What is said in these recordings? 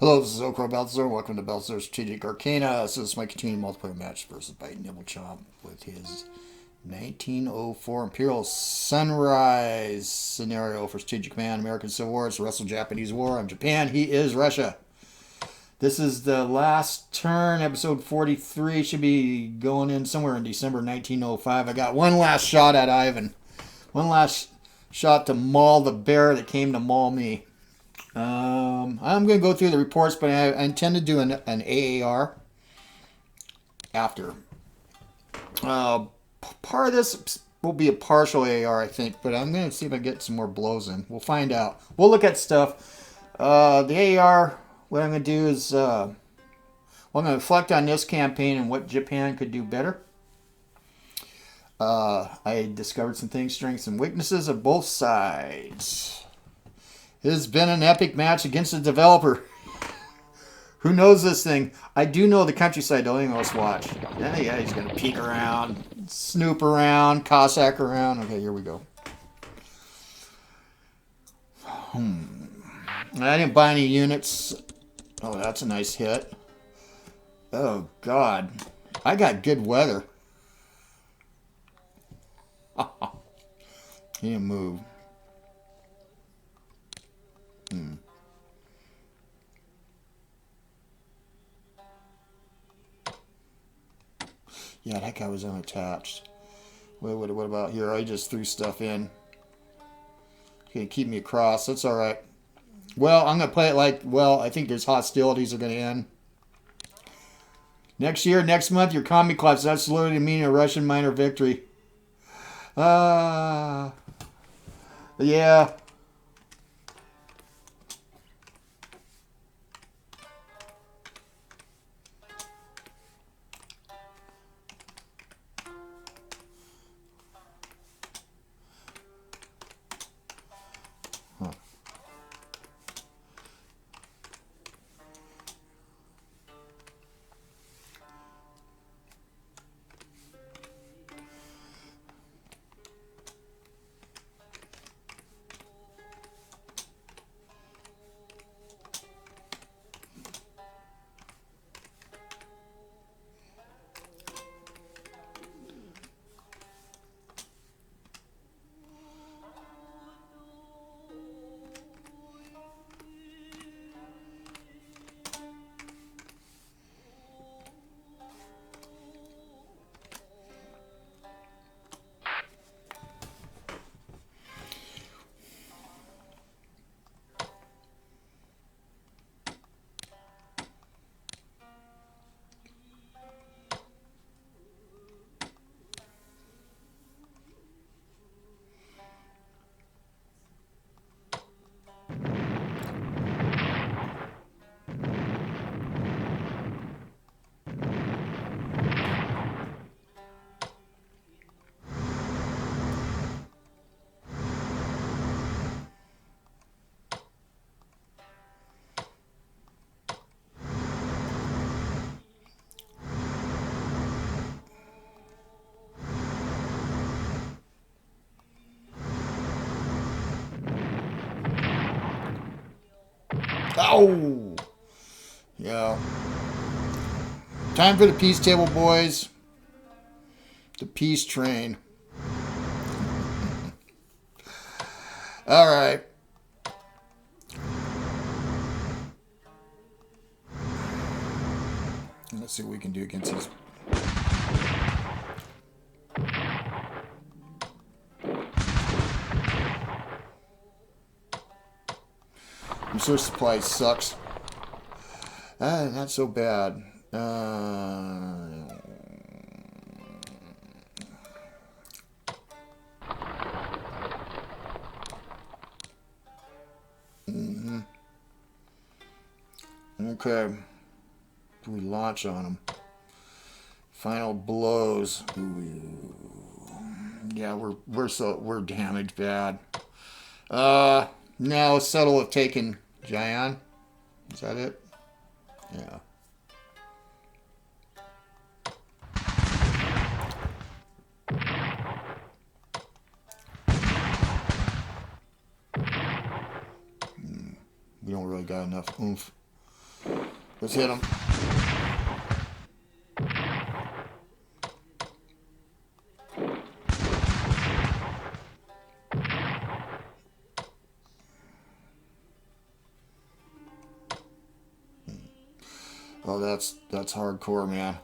Hello, this is OldCrowBalthazor. Welcome to Balthazar Strategic Arcana. This is my continuing multiplayer match versus BiteNibbleChomp with his 1904 Imperial Sunrise scenario for Strategic Command, American Civil War. It's the Russo-Japanese War. I'm Japan. He is Russia. This is the last turn. Episode 43 should be going in somewhere in December 1905. I got one last shot at Ivan. One last shot to maul the bear that came to maul me. I'm going to go through the reports, but I intend to do an AAR after. Part of this will be a partial AAR, I think, but I'm going to see if I get some more blows in. We'll find out. We'll look at stuff. The AAR, what I'm going to do is, I'm going to reflect on this campaign and what Japan could do better. I discovered some things, strengths and weaknesses of both sides. It has been an epic match against a developer. Who knows this thing? I do know the countryside, though. Let's watch. Yeah, he's going to peek around, snoop around, Cossack around. Okay, here we go. I didn't buy any units. Oh, that's a nice hit. Oh, God. I got good weather. He didn't move. Yeah, that guy was unattached. What about here? I just threw stuff in. Okay, keep me across. That's all right. Well, I'm going to play it like, well, I think there's hostilities are going to end. Next year, next month, your commie collapse. That's literally meaning a Russian minor victory. Yeah. Oh! Yeah. Time for the peace table, boys. The peace train. All right. Let's see what we can do against these. Resource supply sucks. Not so bad. Okay. Do we launch on them? Final blows. Ooh. Yeah, we're damaged bad. Now settle with taking Jayan. Is that it? Yeah. We don't really got enough oomph. Let's hit him. Oh, that's hardcore, man.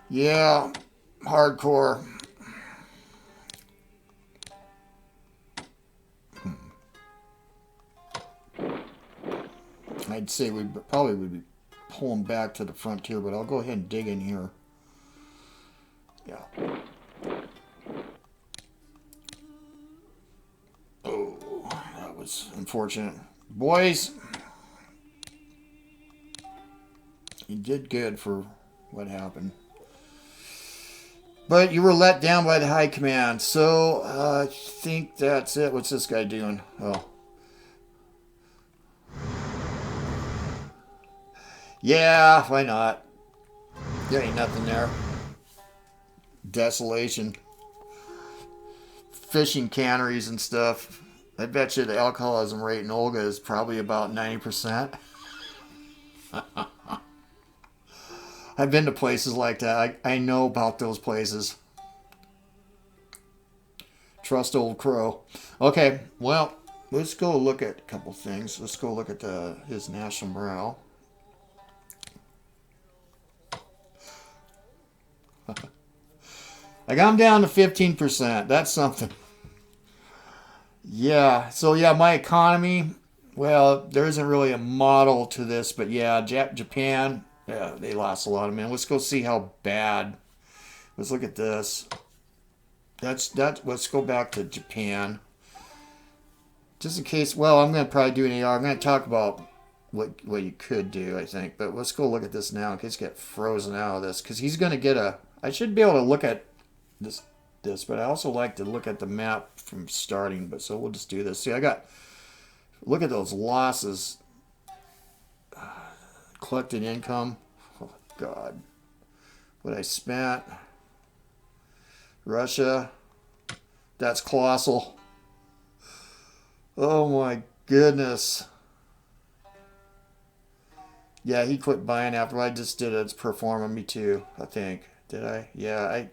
Yeah, hardcore. I'd say we probably would be pulling back to the frontier, but I'll go ahead and dig in here. Yeah. Oh, that was unfortunate. Boys, you did good for what happened. But you were let down by the high command, so I think that's it. What's this guy doing? Oh. Yeah, why not? There ain't nothing there. Desolation. Fishing canneries and stuff. I bet you the alcoholism rate in Olga is probably about 90%. I've been to places like that. I know about those places. Trust Old Crow. Okay, well, let's go look at a couple things. Let's go look at his national morale. I got him down to 15%. That's something. Yeah, so yeah, my economy, well, there isn't really a model to this, but yeah, Japan, yeah, they lost a lot of men. Let's go see how bad. Let's look at this. Let's go back to Japan. Just in case, well, I'm going to probably do an AR. I'm going to talk about what you could do, I think. But let's go look at this now in case you get frozen out of this. Because he's going to get a... I should be able to look at this, but I also like to look at the map from starting. But so we'll just do this. See, I got... Look at those losses. Collected income. Oh, God. What I spent. Russia. That's colossal. Oh my goodness. Yeah, he quit buying after I just did it. It's performing me too, I think. Did I? Yeah,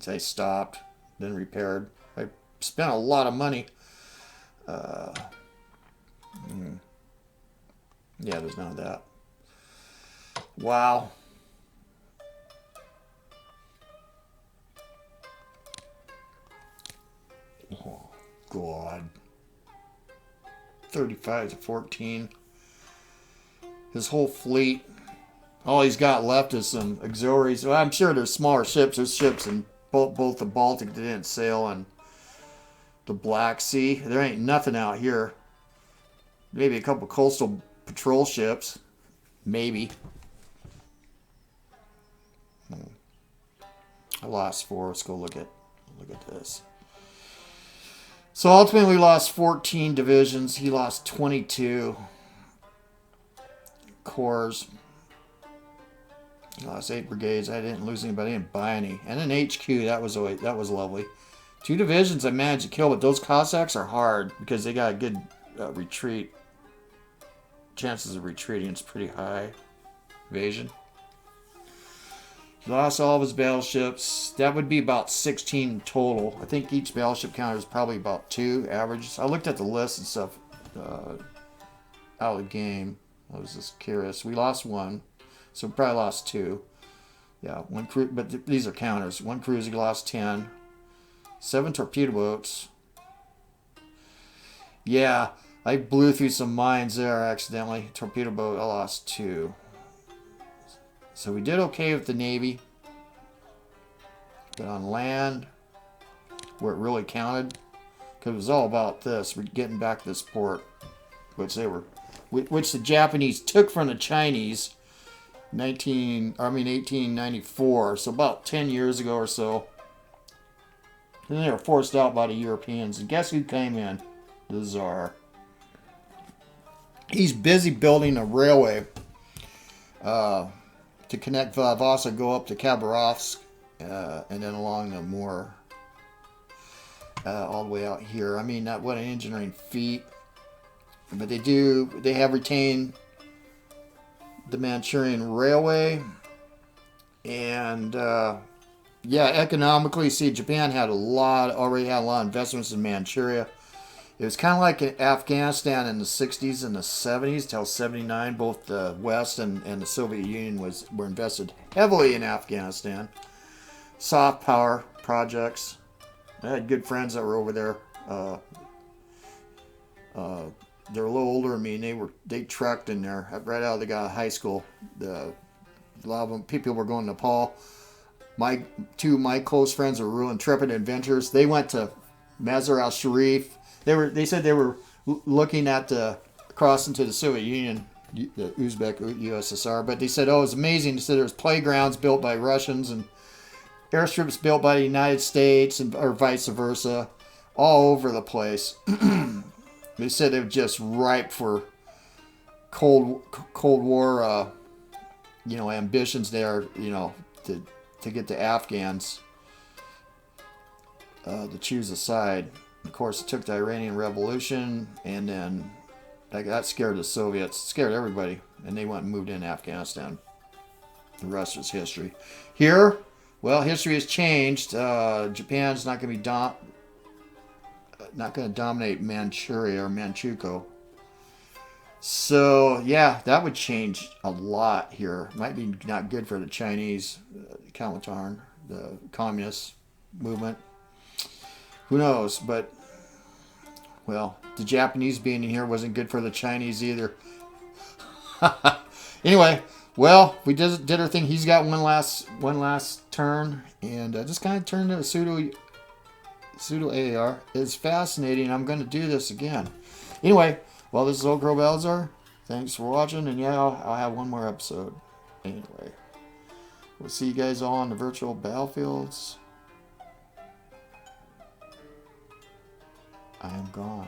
I stopped, then repaired. I spent a lot of money. Yeah, there's none of that. Wow. Oh, God. 35 to 14. His whole fleet. All he's got left is some auxiliaries. Well, I'm sure there's smaller ships. There's ships in both the Baltic that didn't sail on the Black Sea. There ain't nothing out here. Maybe a couple coastal patrol ships. Maybe. I lost 4. Let's go look at this. So ultimately we lost 14 divisions. He lost 22 corps. He lost 8 brigades. I didn't lose anybody. I didn't buy any. And an HQ, that was lovely. 2 divisions I managed to kill, but those Cossacks are hard because they got a good retreat. Chances of retreating is pretty high. Evasion. He lost all of his battleships. That would be about 16 total. I think each battleship counter is probably about 2 averages. I looked at the list and stuff out of the game. I was just curious. We lost 1, so we probably lost 2. Yeah, 1 cruise, but these are counters. 1 cruiser lost 10. 7 torpedo boats. Yeah, I blew through some mines there accidentally. Torpedo boat, I lost 2. So we did okay with the Navy. But on land, where it really counted, because it was all about this, we're getting back this port, which the Japanese took from the Chinese 1894, so about 10 years ago or so. And then they were forced out by the Europeans. And guess who came in? The Tsar. He's busy building a railway to connect Vlhavasa, go up to Khabarovsk, and then along the Amur, all the way out here. I mean, what an engineering feat. But they have retained the Manchurian Railway. And, yeah, economically, see, Japan already had a lot of investments in Manchuria. It was kind of like in Afghanistan in the 60s and the 70s till 79. Both the West and the Soviet Union were invested heavily in Afghanistan. Soft power projects. I had good friends that were over there. They're a little older than me, and they trekked in there right out of the high school. A lot of them, people were going to Nepal. Two of my close friends were real intrepid adventurers. They went to Mazar al-Sharif. They said they were looking at crossing to the Soviet Union, the Uzbek USSR. But they said, oh, it was amazing. They said there was playgrounds built by Russians and airstrips built by the United States, or vice versa, all over the place. They said it was just ripe for Cold War, ambitions there, to get the Afghans to choose a side. Of course, it took the Iranian Revolution, and then that scared the Soviets, scared everybody, and they went and moved in Afghanistan. The rest is history. Here, well, history has changed. Japan's not going to dominate Manchuria or Manchukuo. So, yeah, that would change a lot here. Might be not good for the Chinese, Kuomintang, the communist movement. Who knows? But, well, the Japanese being in here wasn't good for the Chinese either. Anyway, well, we did our thing. He's got one last turn, and just kind of turned to a pseudo AAR. It's fascinating. I'm going to do this again. Anyway, well, this is OldCrowBalthazor. Thanks for watching, and yeah, I'll have one more episode. Anyway, we'll see you guys all on the virtual battlefields. I am gone.